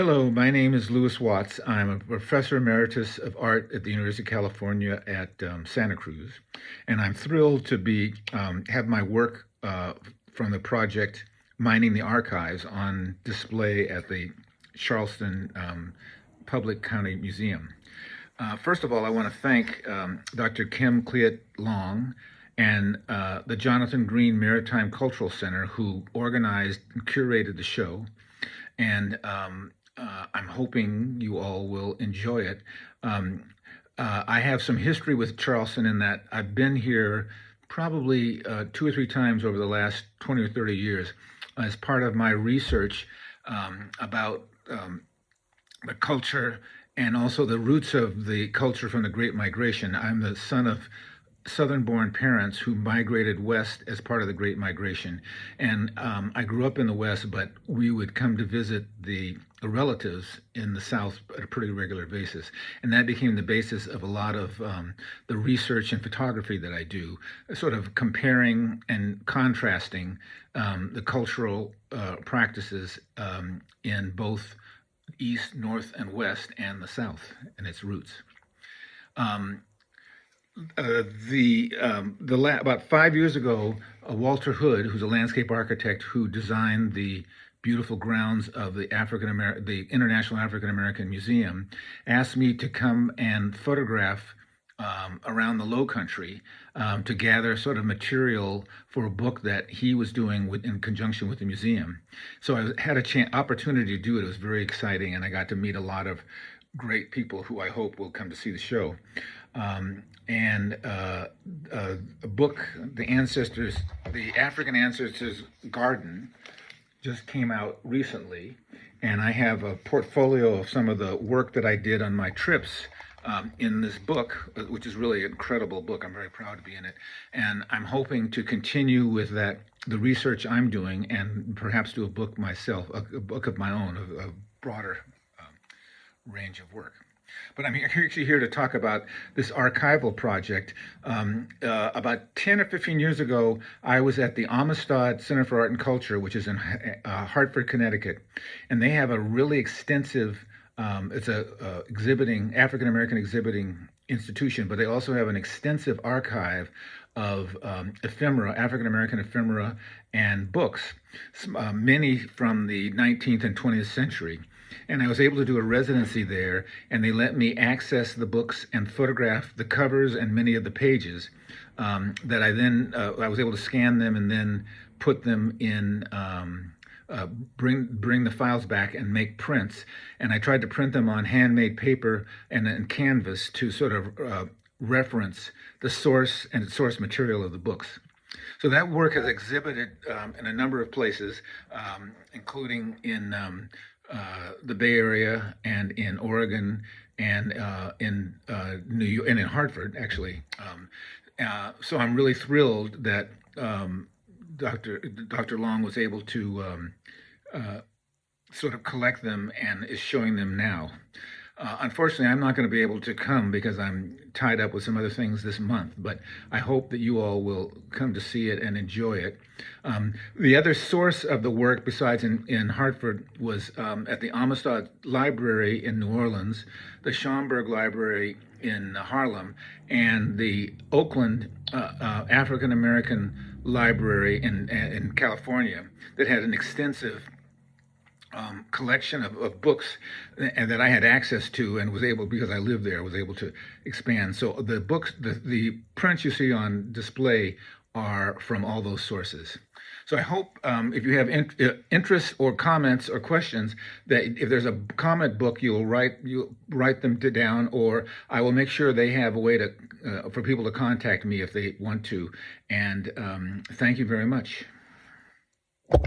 Hello, my name is Louis Watts. I'm a professor emeritus of art at the University of California at Santa Cruz, and I'm thrilled to be have my work from the project Mining the Archives on display at the Charleston Public County Museum. First of all, I want to thank Dr. Kim Cleat Long and the Jonathan Green Maritime Cultural Center, who organized and curated the show. And I'm hoping you all will enjoy it. I have some history with Charleston in that I've been here probably 2 or 3 times over the last 20 or 30 years as part of my research about the culture and also the roots of the culture from the Great Migration. I'm the son of Southern-born parents who migrated west as part of the Great Migration. And I grew up in the West, but we would come to visit the relatives in the South at a pretty regular basis. And that became the basis of a lot of the research and photography that I do, sort of comparing and contrasting the cultural practices in both East, North, and West, and the South and its roots. About 5 years ago, Walter Hood, who's a landscape architect who designed the beautiful grounds of the International African American Museum, asked me to come and photograph around the Low Country to gather sort of material for a book that he was doing in conjunction with the museum. So I had an opportunity to do it. It was very exciting, and I got to meet a lot of great people who I hope will come to see the show. A book, the African Ancestors Garden, just came out recently, and I have a portfolio of some of the work that I did on my trips in this book, which is really an incredible book. I'm very proud to be in it, and I'm hoping to continue with the research I'm doing, and perhaps do a book myself, a book of my own, a broader range of work. But I'm actually here to talk about this archival project. About 10 or 15 years ago, I was at the Amistad Center for Art and Culture, which is in Hartford, Connecticut, and they have a really extensive, it's a African American exhibiting institution, but they also have an extensive archive of ephemera, African American ephemera, and books, many from the 19th and 20th century. And I was able to do a residency there, and they let me access the books and photograph the covers and many of the pages that I was able to scan them and then put them in, bring the files back and make prints. And I tried to print them on handmade paper and canvas to sort of reference the source material of the books. So that work has exhibited in a number of places, including in the Bay Area and in Oregon and in New York and in Hartford, actually. So I'm really thrilled that Dr. Long was able to sort of collect them and is showing them now. Unfortunately, I'm not going to be able to come because I'm tied up with some other things this month, but I hope that you all will come to see it and enjoy it. The other source of the work, besides in Hartford, was at the Amistad Library in New Orleans, the Schomburg Library in Harlem, and the Oakland African American Library in California that had an extensive collection of books and that I had access to and was able, because I lived there, was able to expand. So the books, the prints you see on display are from all those sources. So I hope if you have interest or comments or questions, that if there's a comment book, you'll write them down, or I will make sure they have a way to for people to contact me if they want to. And thank you very much.